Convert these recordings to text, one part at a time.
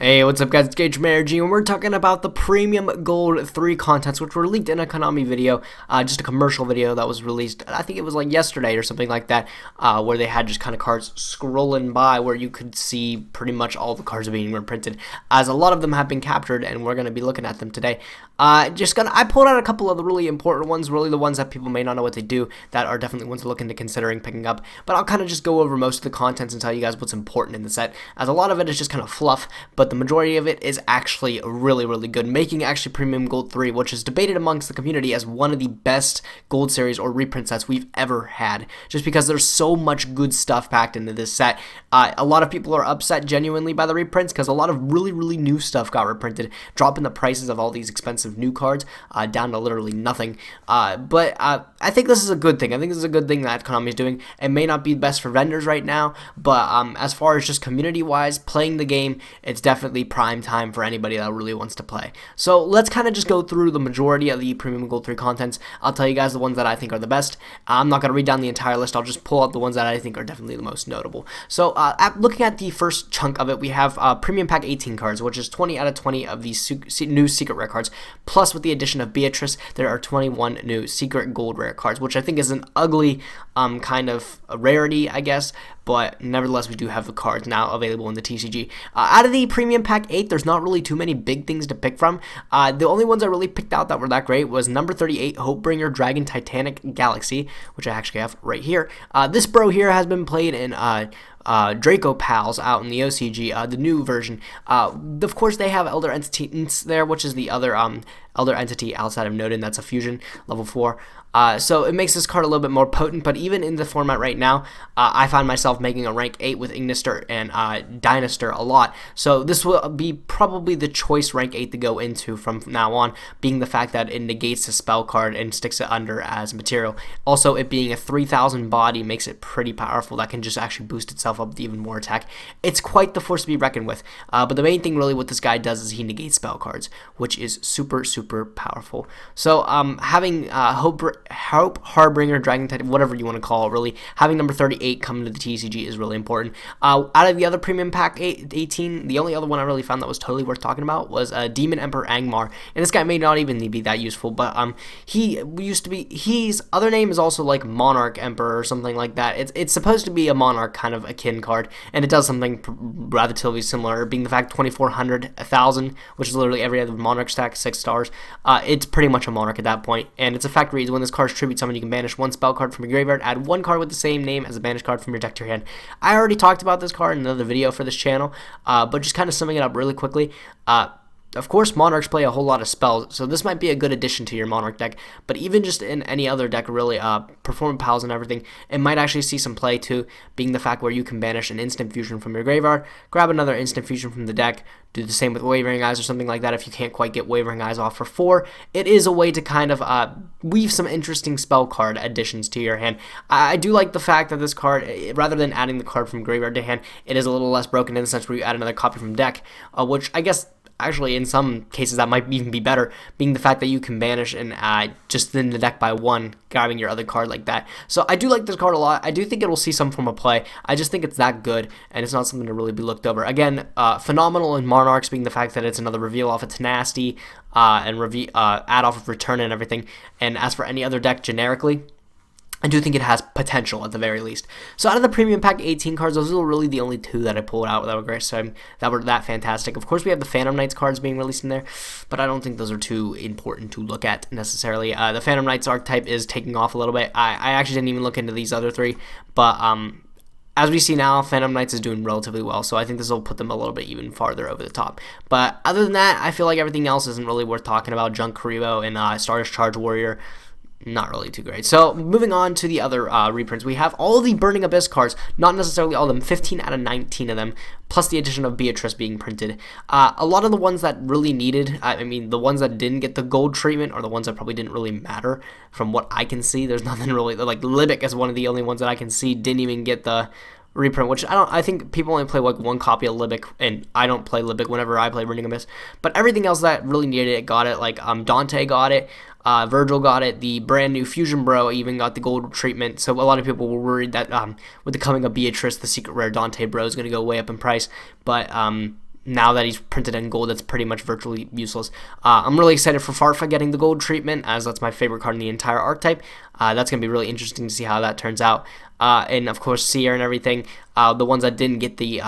Hey, what's up guys, it's Gage from ARG, and we're talking about the Premium Gold 3 contents, which were leaked in a Konami video, just a commercial video that was released, I think it was like yesterday or something like that, where they had just kind of cards scrolling by where you could see pretty much all the cards being reprinted, as a lot of them have been captured, and we're going to be looking at them today. I pulled out a couple of the really important ones, really the ones that people may not know what they do, that are definitely ones to look into considering picking up, but I'll kind of just go over most of the contents and tell you guys what's important in the set, as a lot of it is just kind of fluff, but the majority of it is actually really, really good, making actually Premium Gold 3, which is debated amongst the community as one of the best Gold Series or reprint sets we've ever had, just because there's so much good stuff packed into this set. A lot of people are upset genuinely by the reprints, because a lot of really, really new stuff got reprinted, dropping the prices of all these expensive new cards down to literally nothing. But I think this is a good thing. I think this is a good thing that Konami is doing. It may not be best for vendors right now, but as far as just community-wise, playing the game, it's definitely prime time for anybody that really wants to play. So let's kind of just go through the majority of the Premium Gold 3 contents. I'll tell you guys the ones that I think are the best. I'm not going to read down the entire list. I'll just pull out the ones that I think are definitely the most notable. So looking at the first chunk of it, we have Premium Pack 18 cards, which is 20 out of 20 of these new Secret Rare cards. Plus, with the addition of Beatrice, there are 21 new Secret Gold Rare cards, which I think is an ugly kind of a rarity, I guess. But nevertheless, we do have the cards now available in the TCG. Out of the Premium Pack 8, there's not really too many big things to pick from. The only ones I really picked out that were that great was number 38, Hopebringer Dragon Titanic Galaxy, which I actually have right here. This bro here has been played in Draco Pals out in the OCG, the new version. Of course, they have Elder Entity there, which is the other Elder Entity outside of Nodin. That's a fusion, level 4. So it makes this card a little bit more potent, but even in the format right now, I find myself making a rank 8 with Ignister and Dynaster a lot. So this will be probably the choice rank 8 to go into from now on, being the fact that it negates the spell card and sticks it under as material. Also, it being a 3000 body makes it pretty powerful. That can just actually boost itself up to even more attack. It's quite the force to be reckoned with. But the main thing really what this guy does is he negates spell cards, which is super, super powerful. So having Hope Harbinger Dragon Titan, whatever you want to call it, really, having number 38 come to the TCG is really important. Out of the other Premium Pack 18, the only other one I really found that was totally worth talking about was Demon Emperor Angmar, and this guy may not even be that useful, but his other name is also like Monarch Emperor or something like that. It's supposed to be a Monarch kind of akin card, and it does something relatively similar, being the fact 2400, 1000, which is literally every other Monarch stack, 6 stars. It's pretty much a Monarch at that point, and its effect reads, when this card's tribute summon, you can banish one spell card from your graveyard, add one card with the same name as a banished card from your deck to your hand. I already talked about this card in another video for this channel, but just kind of summing it up really quickly. Of course, Monarchs play a whole lot of spells, so this might be a good addition to your Monarch deck, but even just in any other deck, really, Performance Pals and everything, it might actually see some play too, being the fact where you can banish an instant fusion from your graveyard, grab another instant fusion from the deck, do the same with Wavering Eyes or something like that if you can't quite get Wavering Eyes off for 4. It is a way to kind of weave some interesting spell card additions to your hand. I do like the fact that this card, rather than adding the card from graveyard to hand, it is a little less broken in the sense where you add another copy from deck, which I guess actually, in some cases, that might even be better, being the fact that you can banish and just in the deck by 1, grabbing your other card like that. So I do like this card a lot. I do think it will see some form of play. I just think it's that good, and it's not something to really be looked over. Again, phenomenal in Monarchs, being the fact that it's another reveal off of Tenacity and add off of Return and everything. And as for any other deck generically, I do think it has potential at the very least. So out of the Premium Pack 18 cards, those are really the only 2 that I pulled out that were great, so that were that fantastic. Of course, we have the Phantom Knights cards being released in there, but I don't think those are too important to look at necessarily. The Phantom Knights archetype is taking off a little bit. I actually didn't even look into these other 3, but as we see now, Phantom Knights is doing relatively well, so I think this will put them a little bit even farther over the top. But other than that, I feel like everything else isn't really worth talking about. Junk Karibo and Stardust Charge Warrior, not really too great. So moving on to the other reprints, we have all the Burning Abyss cards, not necessarily all of them, 15 out of 19 of them, plus the addition of Beatrice being printed. A lot of the ones that really needed, I mean, the ones that didn't get the gold treatment are the ones that probably didn't really matter from what I can see. There's nothing really, like Libic is one of the only ones that I can see didn't even get the reprint, which I think people only play like 1 copy of Libic, and I don't play Libic whenever I play Burning Abyss, but everything else that really needed it got it. Like Dante got it, Virgil got it, the brand new Fusion Bro even got the gold treatment, so a lot of people were worried that with the coming of Beatrice, the secret rare Dante Bro is going to go way up in price, but now that he's printed in gold, that's pretty much virtually useless. I'm really excited for Farfa getting the gold treatment, as that's my favorite card in the entire archetype. That's going to be really interesting to see how that turns out. And of course, Seer and everything, the ones that didn't get the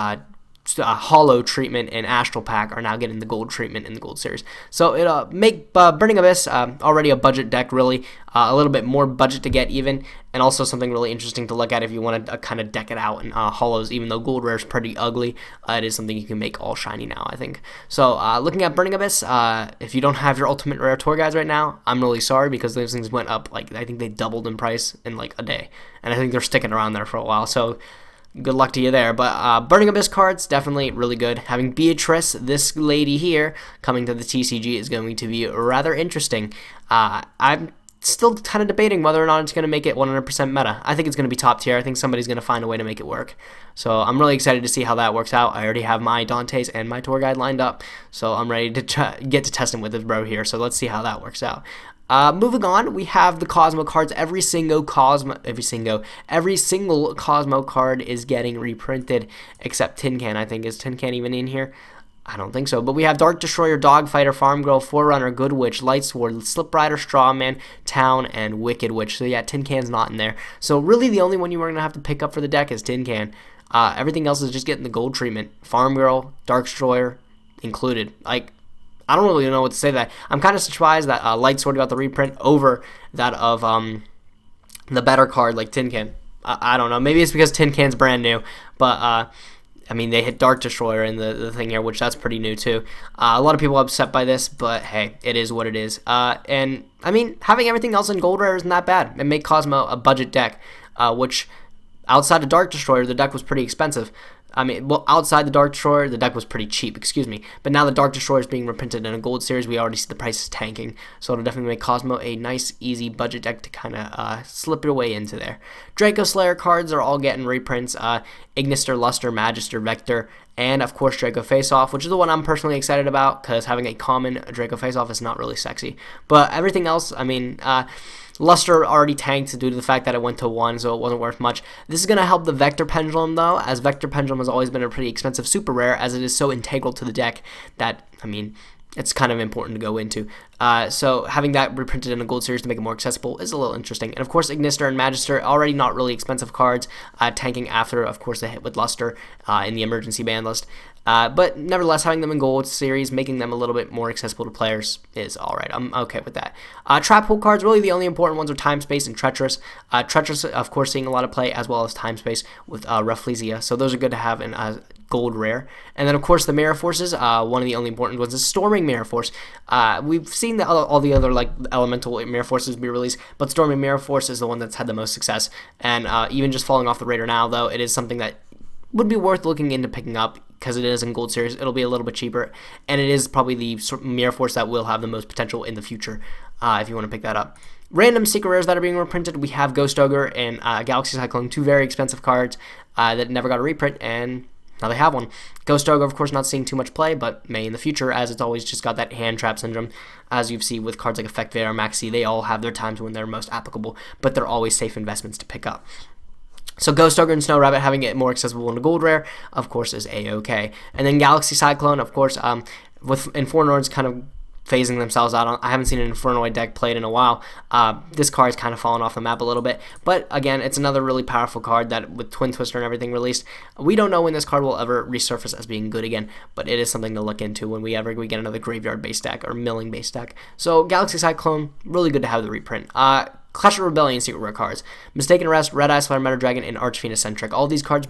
hollow treatment in Astral Pack are now getting the gold treatment in the gold series. So it'll make Burning Abyss already a budget deck, really, a little bit more budget to get even, and also something really interesting to look at if you want to kind of deck it out in hollows. Even though gold rare is pretty ugly, it is something you can make all shiny now, I think. So looking at Burning Abyss, if you don't have your ultimate rare tour guides right now, I'm really sorry, because those things went up, like, I think they doubled in price in like a day, and I think they're sticking around there for a while. So good luck to you there. But Burning Abyss cards, definitely really good. Having Beatrice, this lady here, coming to the TCG is going to be rather interesting. I'm still kind of debating whether or not it's going to make it 100% meta. I think it's going to be top tier. I think somebody's going to find a way to make it work. So I'm really excited to see how that works out. I already have my Dantes and my tour guide lined up, so I'm ready to get to test him with this bro here. So let's see how that works out. Moving on, we have the Cosmo cards. Every single Cosmo card is getting reprinted, except Tin Can. I think, is Tin Can even in here? I don't think so. But we have Dark Destroyer, Dogfighter, Farm Girl, Forerunner, Good Witch, Light Sword, Slip Rider, Strawman, Town, and Wicked Witch. So yeah, Tin Can's not in there. So really, the only one you are going to have to pick up for the deck is Tin Can. Everything else is just getting the gold treatment. Farm Girl, Dark Destroyer included. Like, I don't really know what to say to that. I'm kind of surprised that Light Sword got the reprint over that of the better card like Tin Can. I don't know. Maybe it's because Tin Can's brand new, but I mean, they hit Dark Destroyer in the thing here, which that's pretty new too. A lot of people are upset by this, but hey, it is what it is. And I mean, having everything else in gold rare isn't that bad. It made Cosmo a budget deck, which outside of Dark Destroyer, the deck was pretty expensive. I mean, well, outside the Dark Destroyer, the deck was pretty cheap, excuse me. But now the Dark Destroyer is being reprinted in a gold series, we already see the prices tanking. So it'll definitely make Cosmo a nice, easy budget deck to kind of slip your way into there. Draco Slayer cards are all getting reprints. Ignister, Luster, Magister, Vector, and of course Draco Face-Off, which is the one I'm personally excited about, because having a common Draco Face-Off is not really sexy. But everything else, I mean, Luster already tanked due to the fact that it went to 1, so it wasn't worth much. This is going to help the Vector Pendulum, though, as Vector Pendulum has always been a pretty expensive super rare, as it is so integral to the deck that, I mean, it's kind of important to go into. So having that reprinted in a gold series to make it more accessible is a little interesting. And of course, Ignister and Magister, already not really expensive cards, tanking after, of course, the hit with Luster in the emergency ban list. But nevertheless, having them in gold series, making them a little bit more accessible to players is alright. I'm okay with that. Trap hole cards, really the only important ones are Time Space and Treacherous. Treacherous, of course, seeing a lot of play, as well as Time Space with Rafflesia. So those are good to have in gold rare. And then, of course, the Mirror Forces, one of the only important ones is Storming Mirror Force. We've seen all the other like elemental Mirror Forces be released, but Storming Mirror Force is the one that's had the most success. And even just falling off the radar now, though, it is something that would be worth looking into picking up, because it is in gold series. It'll be a little bit cheaper, and it is probably the Mirror Force that will have the most potential in the future, if you want to pick that up. Random secret rares that are being reprinted, we have Ghost Ogre and Galaxy Cyclone, two very expensive cards that never got a reprint, and now they have one. Ghost Ogre, of course, not seeing too much play, but may in the future, as it's always just got that hand trap syndrome. As you've seen with cards like Effect Veil or Maxi, they all have their times when they're most applicable, but they're always safe investments to pick up. So Ghost Ogre and Snow Rabbit, having it more accessible in the gold rare, of course, is A-OK. And then Galaxy Cyclone, of course, with Infernoids kind of phasing themselves out. I haven't seen an Infernoid deck played in a while. This card is kind of fallen off the map a little bit. But again, it's another really powerful card that with Twin Twister and everything released, we don't know when this card will ever resurface as being good again, but it is something to look into when we get another graveyard-based deck or milling-based deck. So Galaxy Cyclone, really good to have the reprint. Clash of Rebellion secret rare cards. Mistaken Arrest, Red Eyes, Flare Metal Dragon, and Archfiend Eccentric. All these cards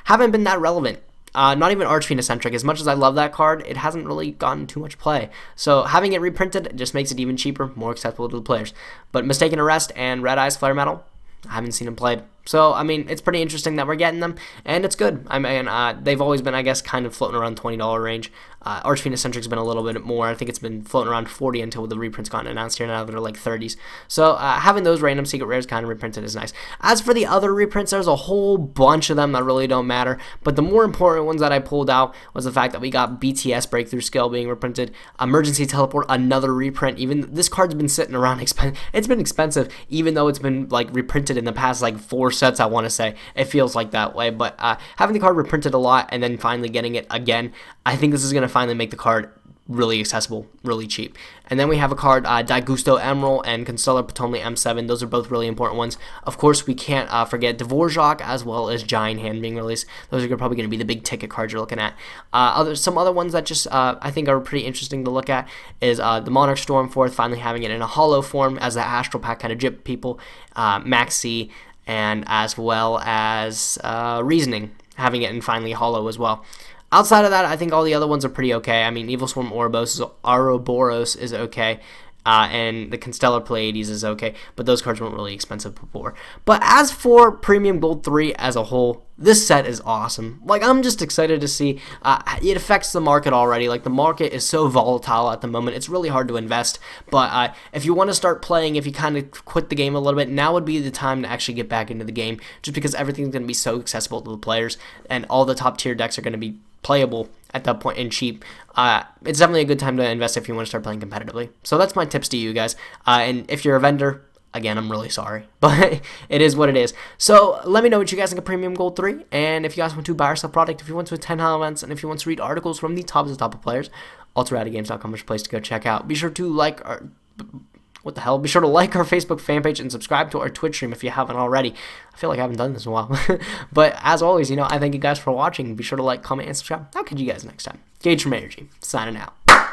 haven't been that relevant. Not even Archfiend Eccentric. As much as I love that card, it hasn't really gotten too much play. So having it reprinted just makes it even cheaper, more accessible to the players. But Mistaken Arrest and Red Eyes, Flare Metal, I haven't seen them played. So, I mean, it's pretty interesting that we're getting them, and it's good. I mean, they've always been, I guess, kind of floating around $20 range. Archfiend Eccentric's been a little bit more. I think it's been floating around 40 until the reprints got announced here. Now they're like 30s. So, having those random secret rares kind of reprinted is nice. As for the other reprints, there's a whole bunch of them that really don't matter, but the more important ones that I pulled out was the fact that we got BTS Breakthrough Skill being reprinted, Emergency Teleport, another reprint. Even this card's been sitting around it's been expensive, even though it's been like reprinted in the past like 4 sets, I want to say. It feels like that way, but having the card reprinted a lot and then finally getting it again, I think this is going to finally make the card really accessible, really cheap. And then we have a card, Daigusto Emerald and Constellar Potomli M7. Those are both really important ones. Of course, we can't forget Dvorak as well as Giant Hand being released. Those are probably going to be the big ticket cards you're looking at. Some other ones that just I think are pretty interesting to look at is the Monarch Stormforth finally having it in a hollow form as the Astral Pack kind of gypped people, Maxi, and as well as Reasoning having it in finally hollow as well. Outside of that, I think all the other ones are pretty okay. I mean, Evil Swarm Ouroboros is okay, and the Constellar Pleiades is okay, but those cards weren't really expensive before. But as for Premium Gold 3 as a whole, this set is awesome. Like, I'm just excited to see. It affects the market already. Like, the market is so volatile at the moment. It's really hard to invest. But if you want to start playing, if you kind of quit the game a little bit, now would be the time to actually get back into the game, just because everything's going to be so accessible to the players, and all the top tier decks are going to be playable at that point and cheap. It's definitely a good time to invest if you want to start playing competitively. So that's my tips to you guys. And if you're a vendor, again, I'm really sorry, but it is what it is. So let me know what you guys think of Premium Gold 3, and if you guys want to buy or sell product, if you want to attend HAL events, and if you want to read articles from the top of the top of players, ultraradagames.com is a place to go check out. Be sure to like our... What the hell? Be sure to like our Facebook fan page and subscribe to our Twitch stream if you haven't already. I feel like I haven't done this in a while. But as always, I thank you guys for watching. Be sure to like, comment, and subscribe. I'll catch you guys next time. Gage from ARG, signing out.